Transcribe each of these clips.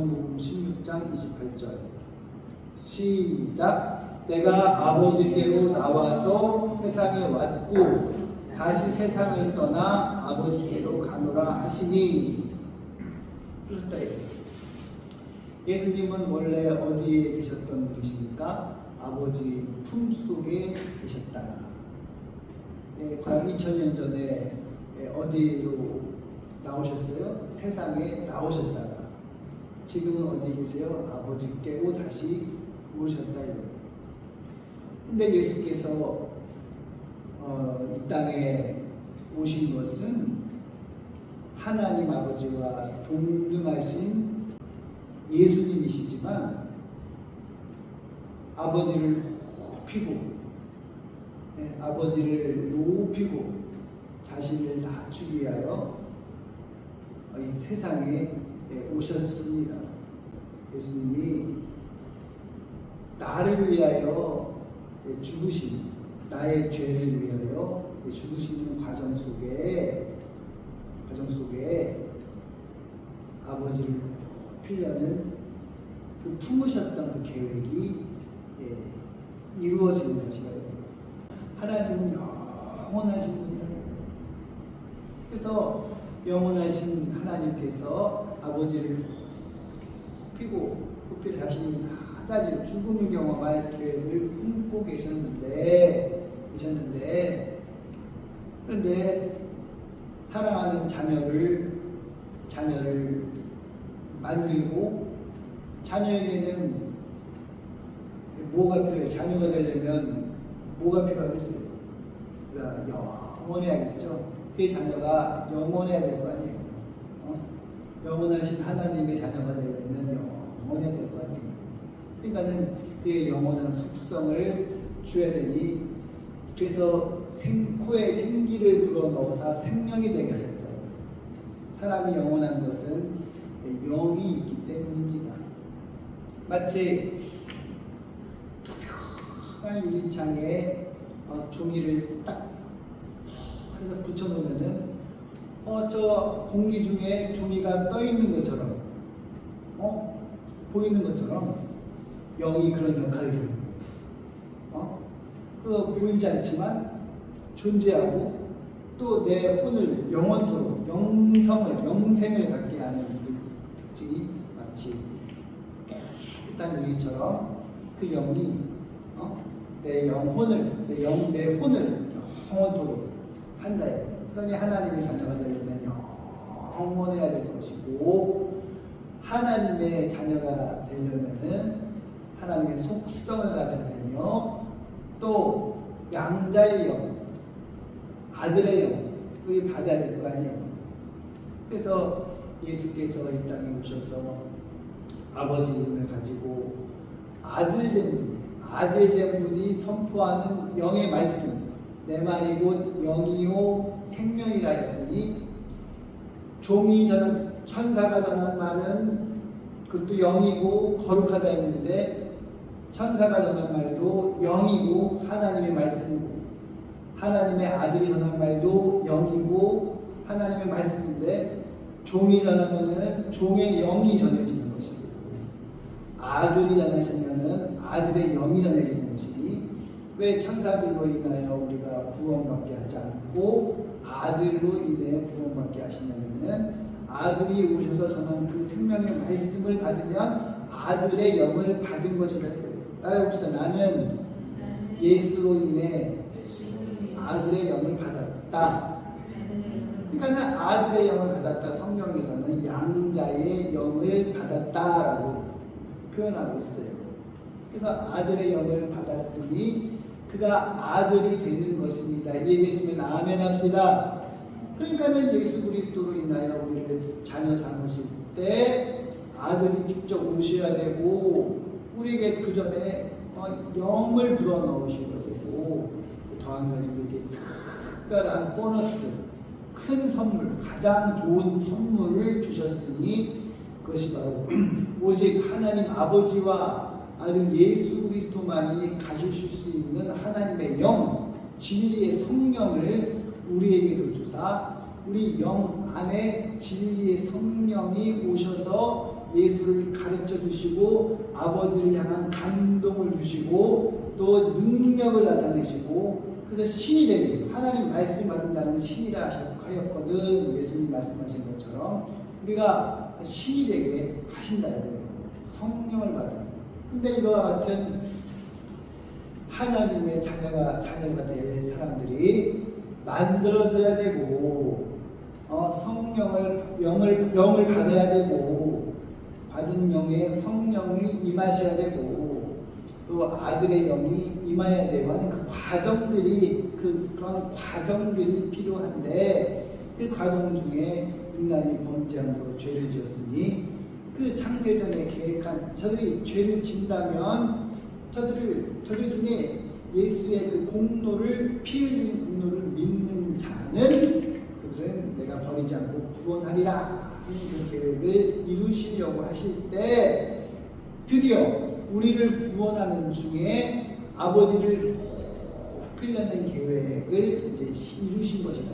요한복음 16장 28절 시작. 내가 아버지께로 나와서 세상에 왔고 다시 세상을 떠나 아버지께로 가노라 하시니. 그렇다. 예수님은 원래 어디에 계셨던 분이십니까? 아버지 품속에 계셨다가 과연 2000년 전에 어디로 나오셨어요? 세상에 나오셨다가 지금은 어디 계세요? 아버지께로 다시 오셨다. 근데 예수께서 이 땅에 오신 것은 하나님 아버지와 동등하신 예수님이시지만 아버지를 높이고 아버지를 높이고 자신을 낮추기 위하여 이 세상에 오셨습니다. 예수님이 나를 위하여 죽으신, 나의 죄를 위하여 죽으시는 과정 속에 아버지를 높이려는 그 품으셨던 그 계획이 이루어지는 것이라고. 하나님은 영원하신 분이라요. 그래서 영원하신 하나님께서 아버지를 높이를 자신이 낮아질 죽음을 경험할 계획을 품고 계셨는데 그런데 사랑하는 자녀를 만들고 자녀에게는 뭐가 필요해요? 자녀가 되려면 뭐가 필요하겠어요? 그러니까 영원해야겠죠. 그 자녀가 영원해야 될 거 아니에요. 영원하신 하나님의 자녀가 되려면 영원해야 될 거 아니에요. 그러니까는 그 영원한 속성을 줘야 되니, 그래서 코에 생기를 불어넣어서 생명이 되게 하셨다. 사람이 영원한 것은 영이 있기 때문입니다. 마치 투명한 유리창에 종이를 딱 해서 붙여놓으면은 저 공기 중에 종이가 떠 있는 것처럼 보이는 것처럼 영이 그런 역할을 해요. 보이지 않지만 존재하고 또 내 혼을 영원토록 영생을 갖게 하는 그 특징이 마치 깨끗한 유리처럼 그 영이 내 혼을 영원토록 한다. 그러니 하나님의 자녀가 되려면 영원해야 될 것이고, 하나님의 자녀가 되려면은 하나님의 속성을 가져야 되며, 또 양자의 영, 아들의 영을 받아야 될 거 아니에요. 그래서 예수께서 이 땅에 오셔서 아버지 이름을 가지고 아들 된 분이 선포하는 영의 말씀, 내 말이 곧 영이요 생명이라 했으니, 종이 천사가 전한 말은 그것도 영이고 거룩하다 했는데, 천사가 전한 말도 영이고 하나님의 말씀이고, 하나님의 아들이 전한 말도 영이고 하나님의 말씀인데, 종이 전하면은 종의 영이 전해지는 것이고, 아들이 전하시면은 아들의 영이 전해지는 것이니, 왜 천사들로 인하여 우리가 구원받게 하지 않고 아들로 인해 구원받게 하시냐면은, 아들이 오셔서 전한 그 생명의 말씀을 받으면 아들의 영을 받은 것이라. 따라해봅시다. 나는 예수로 인해 아들의 영을 받았다. 그러니까 아들의 영을 받았다. 성경에서는 양자의 영을 받았다라고 표현하고 있어요. 그래서 아들의 영을 받았으니 그가 아들이 되는 것입니다. 이해되시면 아멘 합시다. 그러니까는 예수 그리스도로 인하여 우리를 자녀 삼으실 때 아들이 직접 오셔야 되고, 우리에게 그 전에 영을 불어넣으셔야 되고, 더 한 가지 이렇게 특별한 보너스, 큰 선물, 가장 좋은 선물을 주셨으니, 그것이 바로 오직 하나님 아버지와 아들 예수 그리스도만이 가지실 수 있는 하나님의 영, 진리의 성령을 우리에게도 주사, 우리 영 안에 진리의 성령이 오셔서 예수를 가르쳐 주시고 아버지를 향한 감동을 주시고 또 능력을 나타내시고 그래서 신이 되니 하나님 말씀 받은 자는 신이라 하였거든. 예수님 말씀하신 것처럼 우리가 신이 되게 하신다 이거예요. 성령을 받은. 근데 이와 같은 하나님의 자녀가 될 사람들이 만들어져야 되고 성령을 영을 받아야 되고 받은 영의 성령을 임하셔야 되고 또 아들의 영이 임해야 되고 하는 그 과정들이 그런 과정들이 필요한데 그 과정 중에 인간이 범죄함으로 죄를 지었으니 그 창세전에 계획한 저들이 죄를 진다면 저들 중에 예수의 그 공로를 피 흘린 공로를 믿는 자는 그들은 내가 버리지 않고 구원하리라 하는 그 계획을 이루시려고 하실 때 드디어 우리를 구원하는 중에 아버지를 높이려는 계획을 이제 이루신 것이다.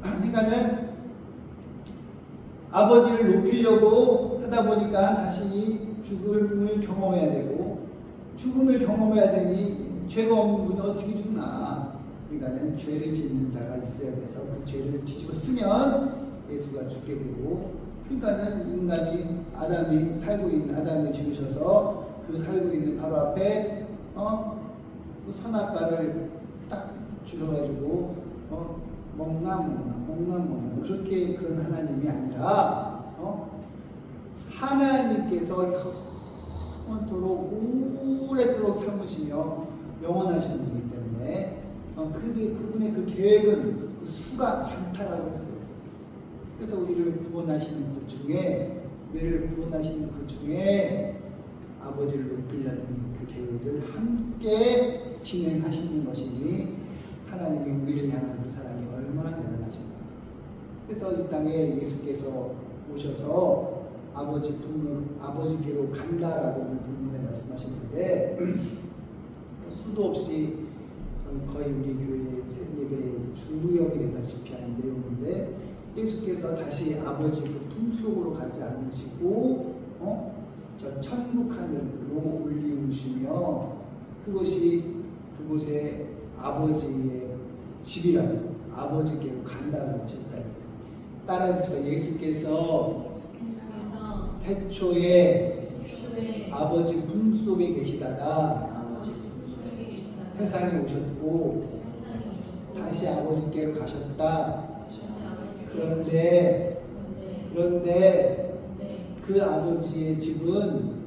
그러니까는 아버지를 높이려고 하다 보니까 자신이 죽음을 경험해야 되고 죽음을 경험해야 되니 죄가 없는 분이 어떻게 죽나? 그러니까는 죄를 짓는 자가 있어야 돼서 그 죄를 뒤집어 쓰면 예수가 죽게 되고 그러니까는 인간이 아담이 살고 있는 아담을 지으셔서 그 살고 있는 바로 앞에 그 선악과를 딱 주셔가지고 먹나 그렇게 그런 하나님이 아니라 하나님께서 영원토록 오래도록 참으시며 영원하신 분이기 때문에 그분의 그 계획은 그 수가 많다라고 했어요. 그래서 우리를 구원하시는 그 중에 아버지를 높이려는 그 계획을 함께 진행하시는 것이니 하나님이 우리를 향한 그 사람이 얼마나 대단하신가. 그래서 이 땅에 예수께서 오셔서 아버지께로 간다라고 본문에 말씀하셨는데 수도 없이 거의 우리 교회 예배의 주역이 되다시피 하는 내용인데 예수께서 다시 아버지 그 품속으로 가지 않으시고 저 천국 하늘로 올리우시며 그곳에 아버지의 집이라고 아버지께로 간다라고 하셨다. 따라해보세요. 예수께서 태초에 아버지 품속에 계시다가 세상에 오셨고 다시 아버지께로 가셨다. 그런데 그 아버지의 집은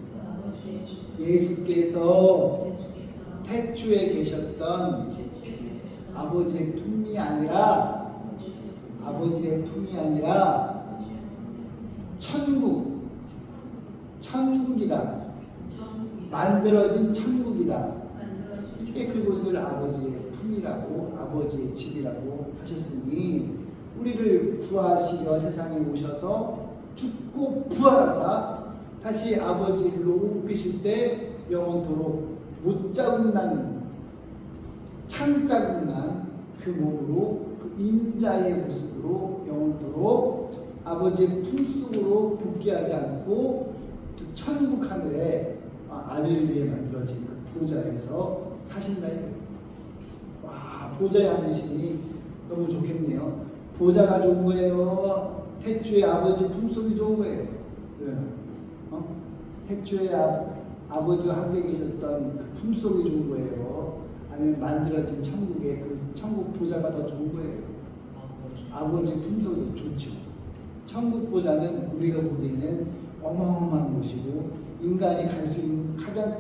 예수께서 태초에 계셨던 아버지의 품이 아니라 천국이다. 만들어진 천국이다. 그곳을 아버지의 품이라고 아버지의 집이라고 하셨으니 우리를 구하시려 세상에 오셔서 죽고 부활하사 다시 아버지를 높이실 때 영원토록 창자국 난 그 몸으로 그 인자의 모습으로 영원토록 아버지의 품속으로 복귀하지 않고 그 천국 하늘에 아들을 위해 만들어진 그 보좌에서 사신다. 와, 보좌에 앉으시니 너무 좋겠네요. 보좌가 좋은 거예요? 태초에 아버지 품속이 좋은 거예요? 태초에 아버지와 함께 계셨던 그 품속이 좋은 거예요? 아니면 만들어진 천국의 그 천국 보좌가 더 좋은 거예요? 아버지 품속이 좋죠. 천국 보좌는 우리가 보기에는 어마어마한 곳이고 인간이 갈 수 있는 가장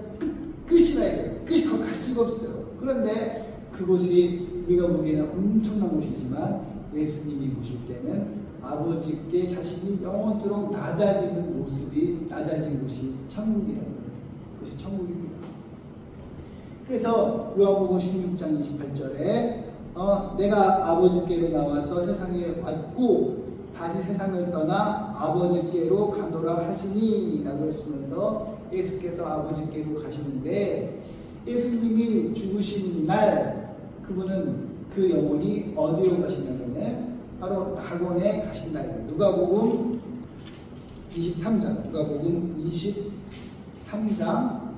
끝이라 해요. 끝이 더 갈 수가 없어요. 그런데 그곳이 우리가 보기에는 엄청난 곳이지만 예수님이 보실 때는 아버지께 자신이 영원토록 낮아진 곳이 천국이라고 해요. 그것이 천국입니다. 그래서 요한복음 16장 28절에 내가 아버지께로 나와서 세상에 왔고 다시 세상을 떠나 아버지께로 가노라 하시니 라고 했으면서 예수께서 아버지께로 가시는데 예수님이 죽으신 날 그분은 그 영혼이 어디로 가시냐면 바로 낙원에 가신다. 누가복음 23장, 누가복음 23장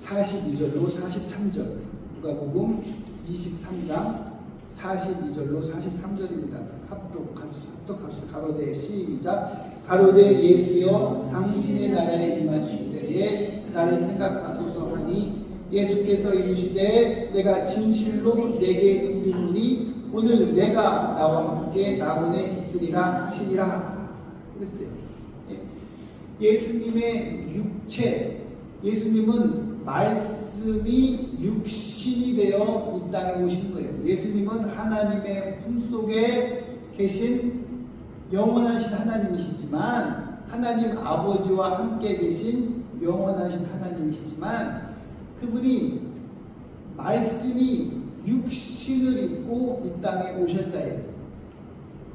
42절로 43절, 누가복음 23장 42절로 43절입니다. 합독합시다. 가로되 시작. 가로되 예수여 당신의 나라에 임하실 때에 나를 생각하소서 하니 예수께서 이르시되 내가 진실로 내게 이르노니 오늘 내가 나와 함께 낙원에 있으리라 하시니라 그랬어요. 예수님의 육체, 예수님은 말씀이 육신이 되어 이 땅에 오신 거예요. 예수님은 하나님의 품속에 계신 영원하신 하나님이시지만, 하나님 아버지와 함께 계신 영원하신 하나님이시지만, 그분이 말씀이 육신을 입고 이 땅에 오셨다.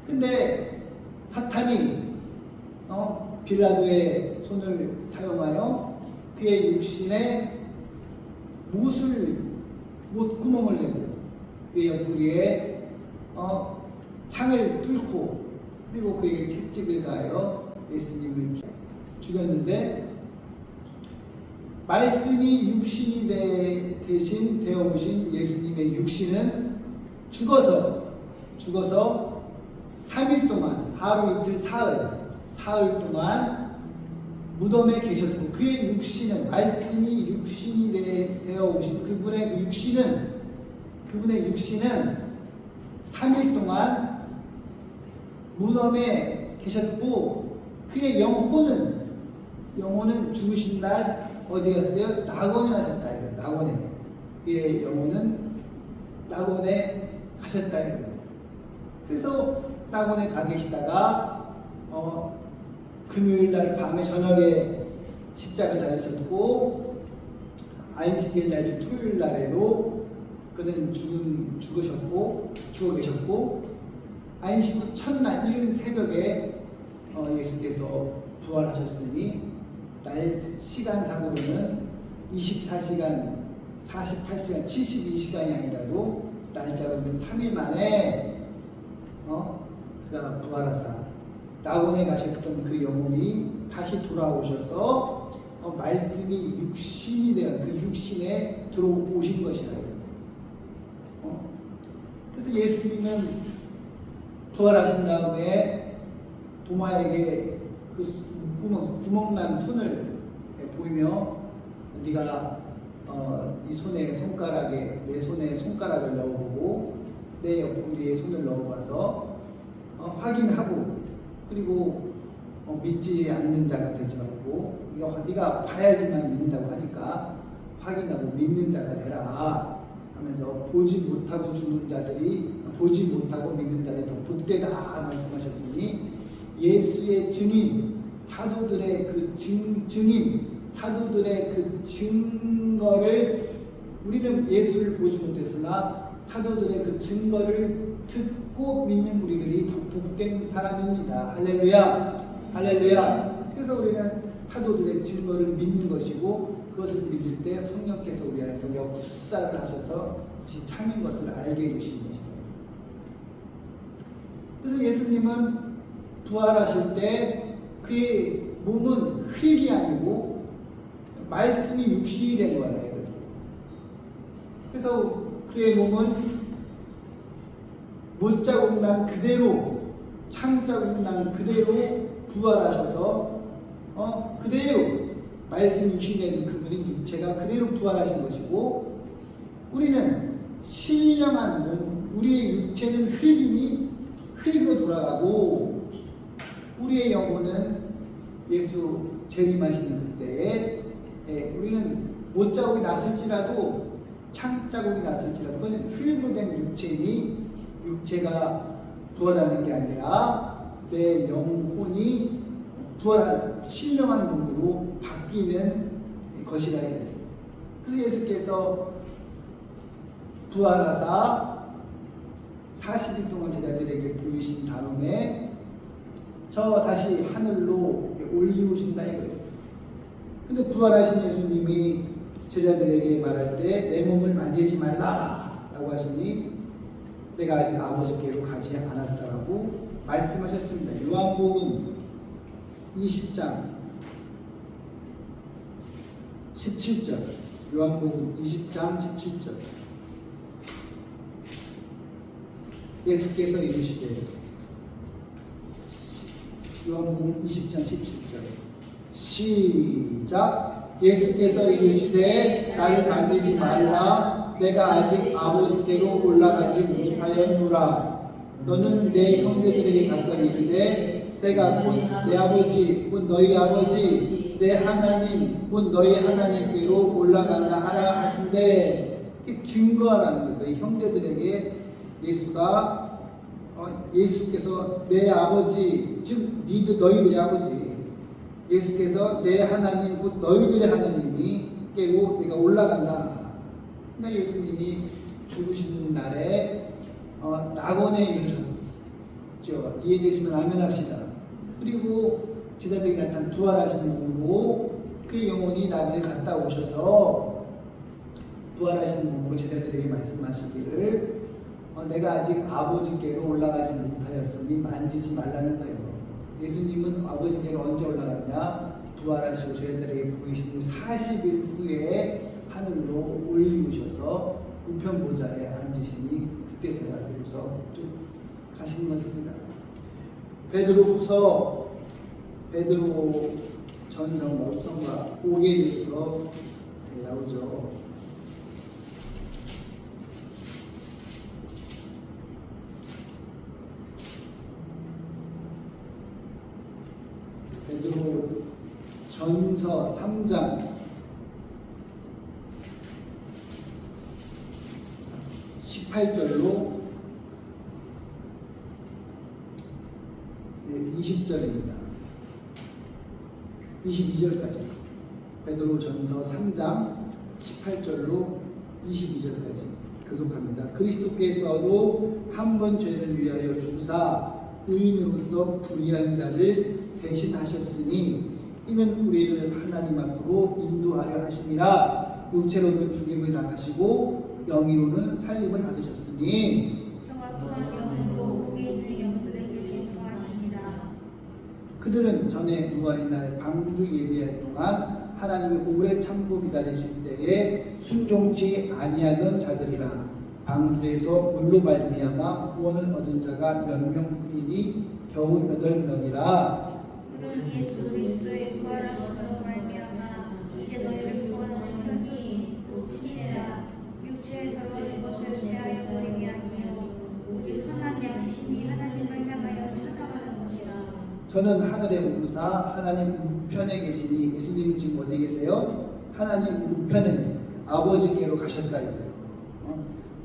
근데 사탄이 빌라도의 손을 사용하여 그의 육신에 못구멍을 내고 그의 옆구리에 창을 뚫고 그리고 그에게 채찍을 가하여 예수님을 죽였는데, 말씀이 육신이 대신 되어 오신 예수님의 육신은 죽어서 3일 동안, 하루 이틀 사흘 동안 무덤에 계셨고, 그의 육신은, 말씀이 육신이 되어 오신 그분의 육신은 3일 동안 무덤에 계셨고, 그의 영혼은 죽으신 날 어디 갔어요? 낙원에 가셨다. 낙원에. 그의 영혼은 낙원에 가셨다. 그래서 낙원에 가 계시다가 금요일 날 밤에 저녁에 십자가 달리셨고, 안식일 날 토요일 날에도 그는 죽어 계셨고, 안식 후 첫날 이른 새벽에 예수께서 부활하셨으니 날 시간상으로는 24시간, 48시간, 72시간이 아니라도 날짜로는 3일 만에 그가 부활하사 낙원에 가셨던 그 영혼이 다시 돌아오셔서 말씀이 육신이 되어 그 육신에 들어오신 것이라. 그래서 예수님은 부활하신 다음에 도마에게 그 구멍난 손을 보이며, 네가 이 손에 손가락에, 내 손에 손가락을 넣어보고 내 옆구리에 손을 넣어봐서 확인하고, 그리고 믿지 않는 자가 되지 말고 네가 봐야지만 믿는다고 하니까 확인하고 믿는 자가 되라 하면서, 보지 못하고 믿는 자들이 더 복되다 말씀하셨으니, 예수의 증인, 사도들의 그 사도들의 그 증거를, 우리는 예수를 보지 못했으나 사도들의 그 증거를 듣고 믿는 우리들이 더 복된 사람입니다. 할렐루야, 할렐루야. 그래서 우리는 사도들의 증거를 믿는 것이고, 그것을 믿을 때 성령께서 우리 안에서 역사를 하셔서 그것이 참인 것을 알게 해주시는 것입니다. 그래서 예수님은 부활하실 때 그의 몸은 흙이 아니고 말씀이 육신이 된 거예요. 그래서 그의 몸은 못자국 난 그대로, 창자국 난 그대로 부활하셔서 그대로 말씀이 육신이 된 그분의 육체가 그대로 부활하신 것이고, 우리는 신령한 몸, 우리의 육체는 흙이니 흙으로 돌아가고, 우리의 영혼은 예수 재림하시는 그때에 우리는 못자국이 났을지라도, 창자국이 났을지라도 그건 흙으로 된 육체니, 육체가 부활하는 게 아니라 내 영혼이 부활한 신령한 몸으로 바뀌는 것이라. 그래서 예수께서 부활하사 40일 동안 제자들에게 보이신 다음에 다시 하늘로 올리우신다 이거예요. 근데 부활하신 예수님이 제자들에게 말할 때 내 몸을 만지지 말라 라고 하시니, 내가 아직 아버지께로 가지 않았다라고 말씀하셨습니다. 요한복음 20장 17절. 요한복음 20장 17절. 예수께서 이르시되, 요한복음 20장 17절 시작. 예수께서 이르시되 나를 만지지 말라. 내가 아직 아버지께로 올라가지 못하였노라. 너는 내 형제들에게 가서 이르되 내가 곧 내 아버지 곧 너희 아버지 내 하나님 곧 너희 하나님께로 올라간다 하라 하신대. 증거하라는 거예요. 너희 형제들에게 예수께서 내 아버지, 즉 너희들의 아버지, 예수께서 내 하나님 곧 너희들의 하나님이 깨고 내가 올라간다. 그러니까 예수님이 죽으시는 날에 낙원에 이르셨죠. 이해되시면 아멘 합시다. 그리고 제자들이 나타난 부활하신 몸으로 그 영혼이 낙원에 갔다 오셔서 부활하신 몸으로 제자들에게 말씀하시기를 내가 아직 아버지께로 올라가지 못하였으니 만지지 말라는 거예요. 예수님은 아버지께로 언제 올라갔냐? 부활하시고 저희들에게 보이신 후 40일 후에 하늘로 올리우셔서 우편보좌에 앉으시니 그때서야 비로소 가신 것입니다. 베드로 전서와 후서가 5에 대해서 나오죠. 베드로 전서 3장 18절로 20절입니다. 22절까지. 베드로 전서 3장 18절로 22절까지 교독합니다. 그리스도께서도 한 번 죄를 위하여 죽으사 의인으로서 불의한 자를 대신하셨으니 이는 우리를 하나님 앞으로 인도하려 하심이라. 육체로는 죽임을 당하시고 영이로는 살림을 받으셨으니 정확한 영으로 위에 있는 영들에게 전파하시니라. 그들은 전에 노아의 날 방주 예비할 동안 하나님이 오래 참고 기다리실 때에 순종치 아니하던 자들이라. 방주에서 물로 말미암아 구원을 얻은 자가 몇 명뿐이니 겨우 8명이라. 오늘 예수 그리스도의 부활하심으로 말미암아 이제 너희를 구원하는 편이 친애라. 육체에 더러운 것을 제하여 버림이 아니요 오직 선한 양심이 하나님을 향하여 찾아가는 것이라. 저는 하늘에 오르사 하나님 우편에 계시니. 예수님이 지금 어디 계세요? 하나님 우편에 아버지께로 가셨다 이거예요.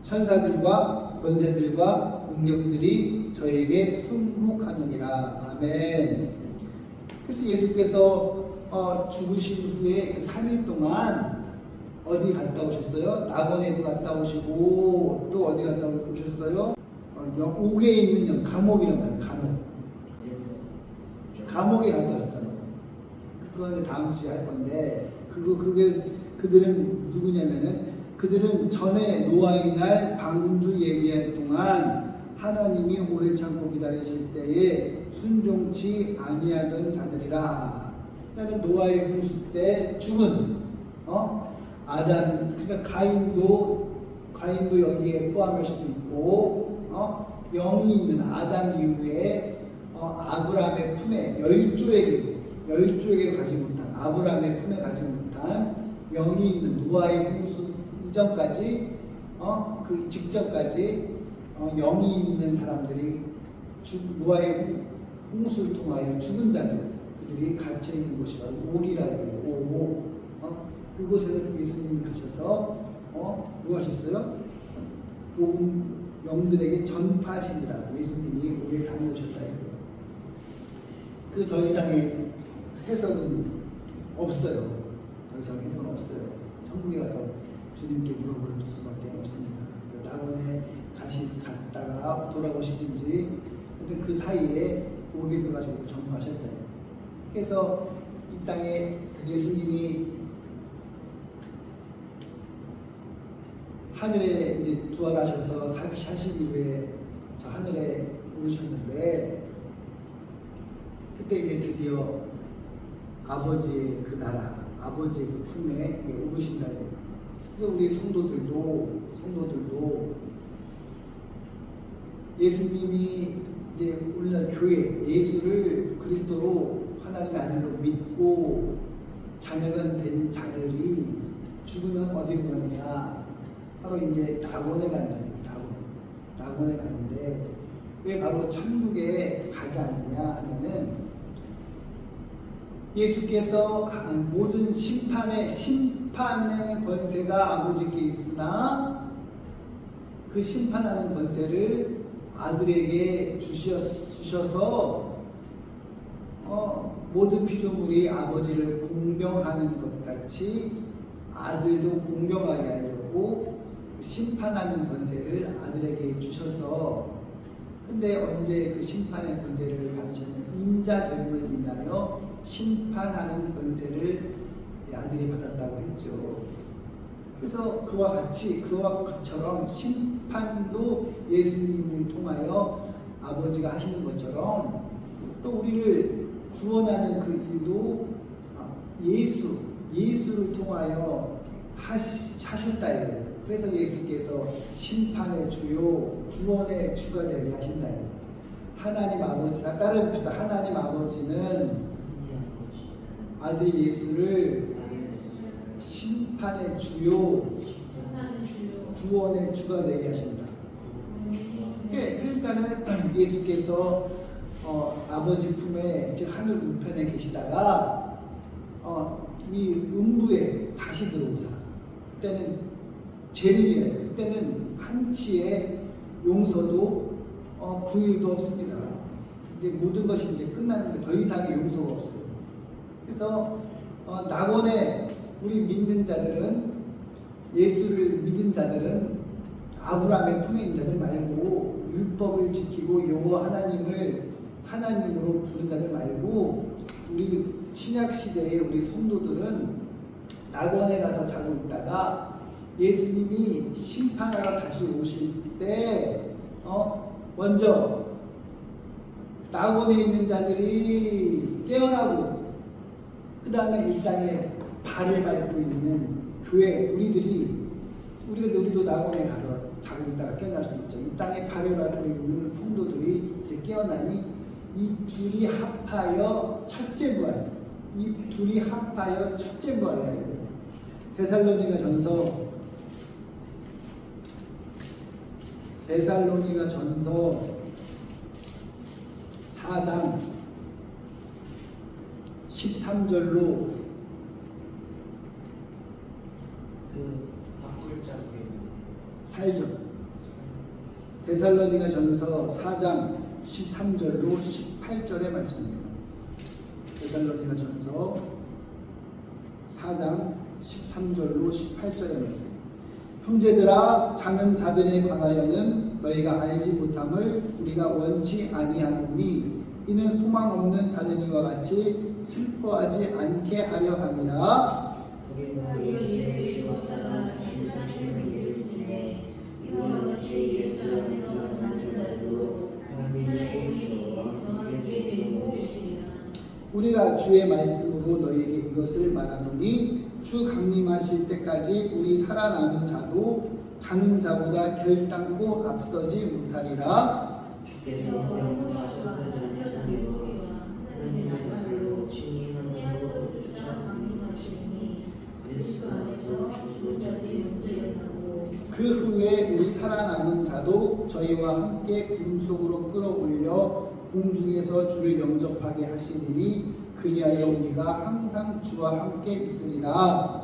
천사들과 권세들과 능력들이 저에게 순복하느니라. 아멘. 그래서 예수께서 죽으신 후에 그 3일 동안 어디 갔다 오셨어요? 낙원에도 갔다 오시고 또 어디 갔다 오셨어요? 옥에 있는 감옥이란 말이에요. 감옥에 갔다 오셨단 말이에요. 그거는 다음 주에 할 건데 그들은 누구냐면은 그들은 전에 노아의 날 방주 예비할 동안 하나님이 오래 참고 기다리실 때에 순종치 아니하던 자들이라. 나는 노아의 홍수 때 죽은 아담, 그러니까 가인도 여기에 포함할 수도 있고 영이 있는 아담 이후에 아브라함의 품에 열조에게로 가지 못한 아브라함의 품에 가지 못한 영이 있는 노아의 홍수 이전까지 그 직전까지 영이 있는 사람들이 노아의 홍수를 통하여 죽은 자들 그들이 갇혀 있는 곳이 바로 옥이라 해요. 그곳에 예수님이 가셔서 뭐 하셨어요? 복음 영들에게 전파하시니라. 예수님이 오래 다녀오셨다 해요. 그 더 이상의 해석은 없어요. 더 이상 해석은 없어요. 천국에 가서 주님께 물어볼 수밖에 없습니다. 낙원에 갔다가 돌아오시든지 하여튼 그 사이에 옥에 들어가시고 전파하셨다. 그래서 이 땅에 예수님이 하늘에 이제 부활하셔서 40일 후에 저 하늘에 오르셨는데 그때 이제 드디어 아버지의 그 나라, 아버지의 그 품에 오르신다. 그래서 우리 성도들도 예수님이 이제 오늘날 교회 예수를 그리스도로 하나님 아들로 믿고 자녀가 된 자들이 죽으면 어디로 가느냐? 바로 이제 낙원에 간다. 낙원에 가는데 왜 바로 천국에 가지 않느냐 하면은 예수께서 모든 심판의 권세가 아버지께 있으나 그 심판하는 권세를 아들에게 주셔서 모든 피조물이 아버지를 공경하는 것 같이 아들도 공경하게 하려고 심판하는 권세를 아들에게 주셔서 근데 언제 그 심판의 권세를 받으셨냐면 인자됨을 인하여 심판하는 권세를 아들이 받았다고 했죠. 그래서 그와 그처럼 심판도 예수님을 통하여 아버지가 하시는 것처럼 또 우리를 구원하는 그 일도 예수를 통하여 하셨다 이거예요. 그래서 예수께서 심판의 주요 구원의 주가 되게 하신다 이거예요. 하나님 아버지, 따라 봅시다. 하나님 아버지는 아들 예수를 심판의 주요 구원의 주가 되게 하신다. 그러니까는 예수께서 아버지 품에 즉 하늘 우편에 계시다가 이 음부에 다시 들어오사. 그때는 재림이에요. 그때는 한치의 용서도 구일도 없습니다. 이제 모든 것이 이제 끝났는데 더 이상의 용서가 없어요. 그래서 낙원에 우리 믿는 자들은 예수를 믿은 자들은 아브라함의 품에 있는 자들 말고 율법을 지키고 여호와 하나님을 하나님으로 부른 자들 말고 우리 신약 시대의 우리 성도들은 낙원에 가서 자고 있다가 예수님이 심판하러 다시 오실 때 먼저 낙원에 있는 자들이 깨어나고 그 다음에 이 땅에 발을 밟고 있는 교회 우리도 낙원에 가서 자고 있다가 깨어날 수 있죠. 이 땅에 발을 밟고 있는 성도들이 이제 깨어나니 이 둘이 합하여 첫째 부활. 이 둘이 합하여 첫째 부활이에요. 데살로니가 전서 4장 13절로 그 앞글자 4절 데살로니가 전서 4장 13절로 18절의 말씀입니다. 데살로니가 전서 4장 13절로 18절의 말씀. 형제들아 작은 자들에 관하여는 너희가 알지 못함을 우리가 원치 아니하노니 이는 소망 없는 다른 이와 같이 슬퍼하지 않게 하려 함이라. 우리가 예수를 죽었다가 지사실을 믿으시되 이와 같이 예수 안에서 사는 자들도 하나님의 주와 함께 되시리라. 우리가 주의 말씀으로 너희에게 이것을 말하노니 주 강림하실 때까지 우리 살아남은 자도 자는 자보다 결단코 앞서지 못하리라. 주께서 영과 전사자의 산으로 하나님의 아들로 칭의하는 쫓아 강림하시니 그리스도 안에서 죽은 자들이 영접하고 그 후에 우리 살아남은 자도 저희와 함께 구름 속으로 끌어올려 공중에서 주를 영접하게 하시리니 그리하여 우리가 항상 주와 함께 있으리라.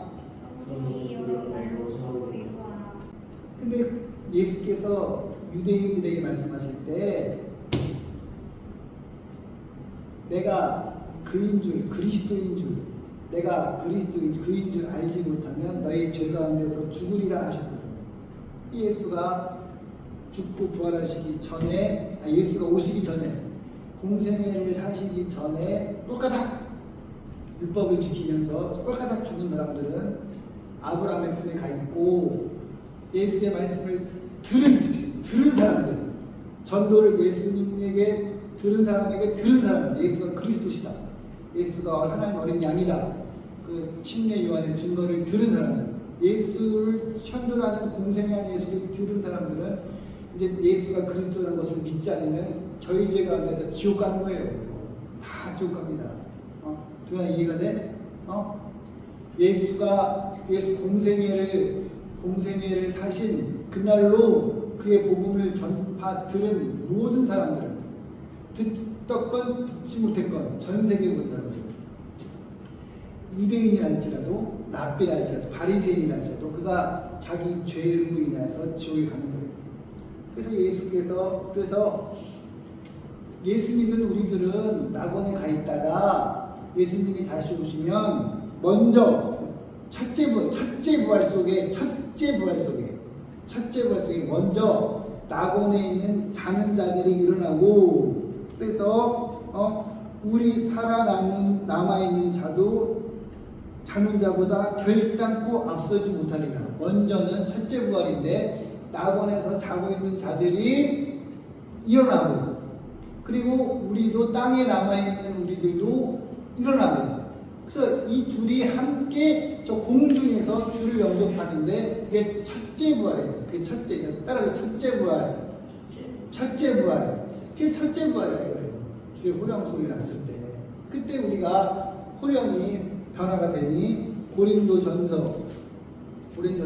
근데 예수께서 유대인들에게 말씀하실 때 내가 그인 줄 그리스도인 줄 내가 그리스도인 그인 줄 알지 못하면 너희 죄 가운데서 죽으리라 하셨거든요. 예수가 죽고 부활하시기 전에 예수가 오시기 전에 공생애를 사시기 전에 꼴까닥 율법을 지키면서 꼴까닥 죽은 사람들은 아브라함의 품에 가 있고 예수의 말씀을 들은 사람들 전도를 예수님에게 들은 사람에게 들은 사람은 예수가 그리스도시다. 예수가 하나님 어린 양이다. 그 침례 요한의 증거를 들은 사람은 예수를 현존하는 공생한 예수를 들은 사람들은 이제 예수가 그리스도라는 것을 믿지 않으면 저희 죄 가운데서 지옥 가는 거예요. 다 지옥 갑니다. 도현아 이해가 돼? 예수 공생애를 사신 그날로 그의 복음을 들은 모든 사람들은 듣던 듣지 못했건 전 세계 모든 사람들 유대인이랄지라도 랍비랄지라도 바리새인이랄지라도 그가 자기 죄로 인해서 지옥에 가는 거예요. 그래서 예수 믿는 우리들은 낙원에 가 있다가 예수님이 다시 오시면 먼저 첫째 부활 속에 먼저 낙원에 있는 자는 자들이 일어나고 그래서 우리 남아있는 자는 자보다 결단코 앞서지 못하리라. 먼저는 첫째 부활인데 낙원에서 자고 있는 자들이 일어나고 그리고 우리도 땅에 남아있는 우리들도 일어나고 그래서 이 둘이 함께 저 공중에서 주를 영접하는데 그게 첫째 부활이에요. 그게 따라서 첫째 부활. 그게 첫째 부활이에요. 주의 호령 소리 났을 때 그때 우리가 호령이 변화가 되니 고린도전서 우리는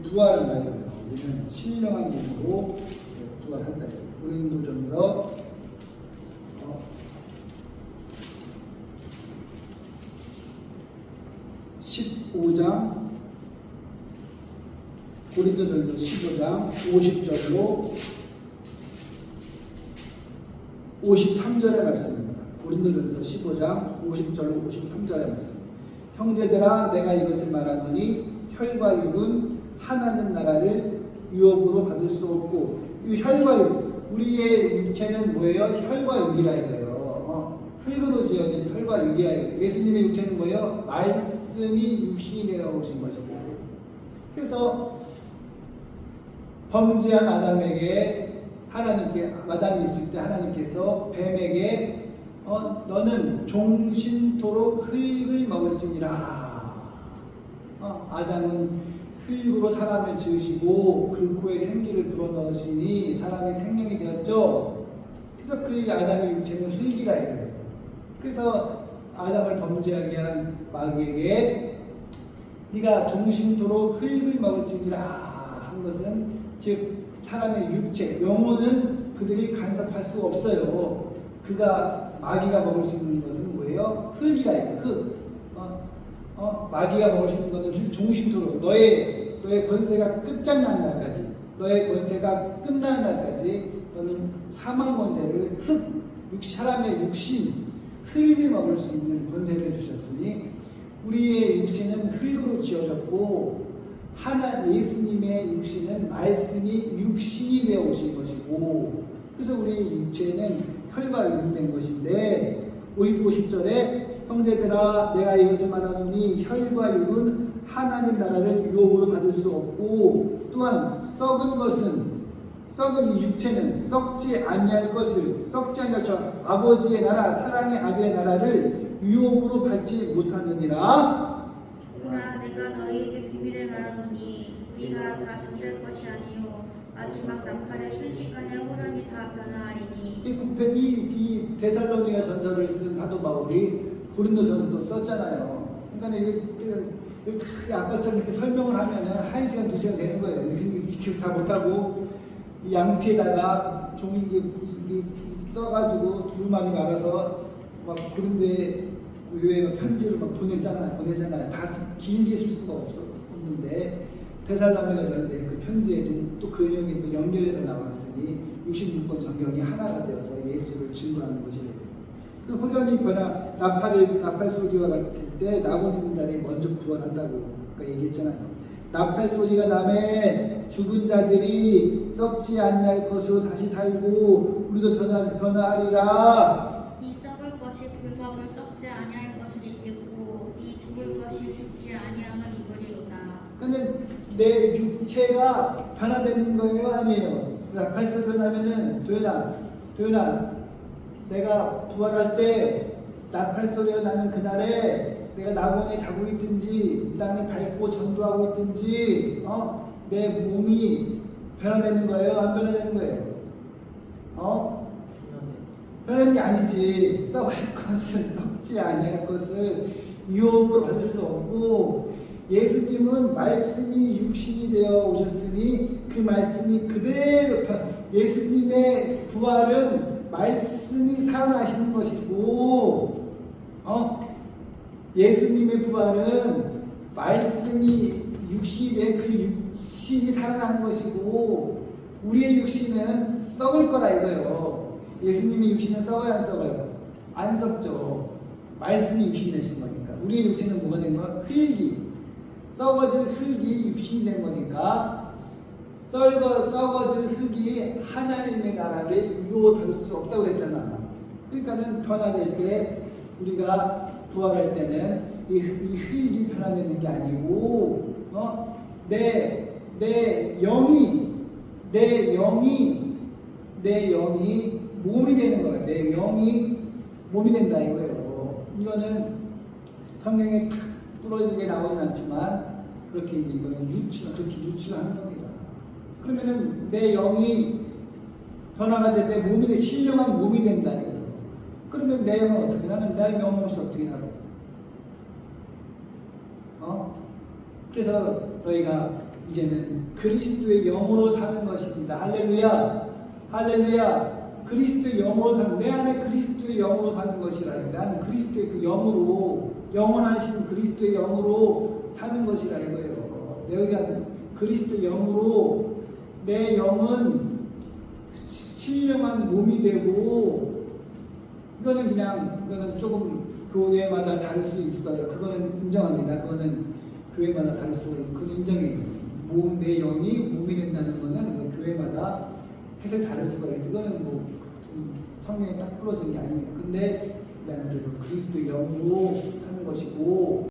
부활한다 이거예요. 우리는 신령한 몸으로 부활한다. 고린도전서 15장 고린도전서 15장 50절로 53절의 말씀입니다. 고린도전서 15장 50절로 53절의 말씀. 형제들아 내가 이것을 말하노니 혈과 육은 하나님 나라를 유업으로 받을 수 없고 이 혈과 육 우리의 육체는 뭐예요? 혈과 육이라 이거예요. 흙으로 지어진 혈과 육이라 이거예요. 예수님의 육체는 뭐예요? 말씀이 육신이 되어 오신 것이고 그래서 범죄한 아담에게 아담이 있을 때 하나님께서 뱀에게 너는 종신토록 흙을 먹을지니라. 아담은 흙으로 사람을 지으시고 그 코에 생기를 불어넣으시니 사람이 생명이 되었죠. 그래서 그 아담의 육체는 흙이라 이거예요. 그래서 아담을 범죄하게 한 마귀에게 네가 종신토록 흙을 먹을지니라 한 것은 즉 사람의 육체, 영혼은 그들이 간섭할 수 없어요. 마귀가 먹을 수 있는 것은 뭐예요? 흙이라 이거예요. 마귀가 먹을 수 있는 것은 종신토록 너의 권세가 끝장난 날까지 너의 권세가 끝나는 날까지 너는 사망 권세를 사람의 육신 흙을 먹을 수 있는 권세를 주셨으니 우리의 육신은 흙으로 지어졌고 예수님의 육신은 말씀이 육신이 되어 오신 것이고 그래서 우리의 육체는 혈과 육이 된 것인데 50절에 형제들아 내가 이것을 말하노니 혈과 육은 하나님 나라를 유업으로 받을 수 없고 또한 썩은 이 육체는 썩지 아니할 것처럼 아버지의 나라 사랑의 아들의 나라를 유업으로 받지 못하느니라. 그러나 내가 너희에게 비밀을 말하노니 네가 다 잠들 것이 아니요 마지막 나팔의 순식간에 호련이 다 변화하리니. 이 데살로니가 전서를 쓴 사도 바울이 고린도 전서도 썼잖아요. 그러니까 이게 아빠처럼 이렇게 설명을 하면은 1시간 2시간 되는 거예요. 기억 다 못하고 이 양피에다가 종이 써가지고 두루마리 말아서 막 고린도에 교회에 편지를 막 보내잖아요. 다 길게 쓸 수가 없는데 데살로니가 전서에 그 편지에도 또 그 내용이 또 연결해서 나왔으니 66권 성경이 하나가 되어서 예수를 증거하는 것이래요. 그 호련이 나팔 소리와 같을 때 낙원 있는 자들이 먼저 부활한다고 얘기했잖아요. 나팔 소리가 나매 죽은 자들이 썩지 아니할 것으로 다시 살고 우리도 변화하리라. 이 썩을 것이 붉어을 썩지 아니할 것을 입겠고 이 죽을 것이 죽지 아니함을 입으리로다. 근데 내 육체가 변화되는 거예요, 아니에요? 나팔 소리가 나면은 도현아 도윤아, 내가 부활할 때 나팔 소리가 나는 그날에 내가 낙원에 자고 있든지 이 땅을 밟고 전도하고 있든지 내 몸이 변화되는 거예요? 안 변화되는 거예요? 변하는 게 아니지. 썩을 것은 썩지 아니할 것을 유혹으로 받을 수 없고, 예수님은 말씀이 육신이 되어 오셨으니 그 말씀이 그대로 예수님의 부활은 말씀이 살아나시는 것이고, 예수님의 부활은 말씀이 육신이 된 그 육신이 살아나는 것이고, 우리의 육신은 썩을 거라 이거예요. 예수님의 육신은 썩어요, 안 썩어요? 안 썩죠. 말씀이 육신이 되신 거니까. 우리의 육신은 뭐가 된 거야? 흙이. 썩어질 흙이 육신이 된 거니까, 썩어질 흙이 하나님의 나라를 이루어갈 수 없다고 그랬잖아. 그러니까는 변화될 때, 우리가 부활할 때는 이 흙이 변화되는 게 아니고, 내 영이 몸이 되는 거야. 내 영이 몸이 된다 이거예요. 이거는 성경에 탁 뚫어지게 나오진 않지만 그렇게 이제 이거는 그렇게 유추하는 겁니다. 그러면은 내 영이 변화가 돼 내 몸이 돼 신령한 몸이 된다 이거예요. 그러면 내 영은 어떻게 나는 내 영 없이 어떻게 살아? 그래서 너희가 이제는 그리스도의 영으로 사는 것입니다. 할렐루야. 할렐루야. 그리스도의 영으로 사는, 내 안에 그리스도의 영으로 사는 것이라. 나는 그리스도의 그 영으로, 영원하신 그리스도의 영으로 사는 것이라 이거예요. 여기가 그리스도의 영으로 내 영은 신령한 몸이 되고, 이거는 조금 교회마다 다를 수 있어요. 그거는 인정합니다. 그거는 교회마다 다를 수 있고, 그건 인정해요. 내 영이 몸이 된다는 거는 교회마다 해석이 다를 수가 있어요. 그거는 뭐 성경에 딱 부러진 게 아니니까. 근데 나는 그래서 그리스도 영으로 하는 것이고,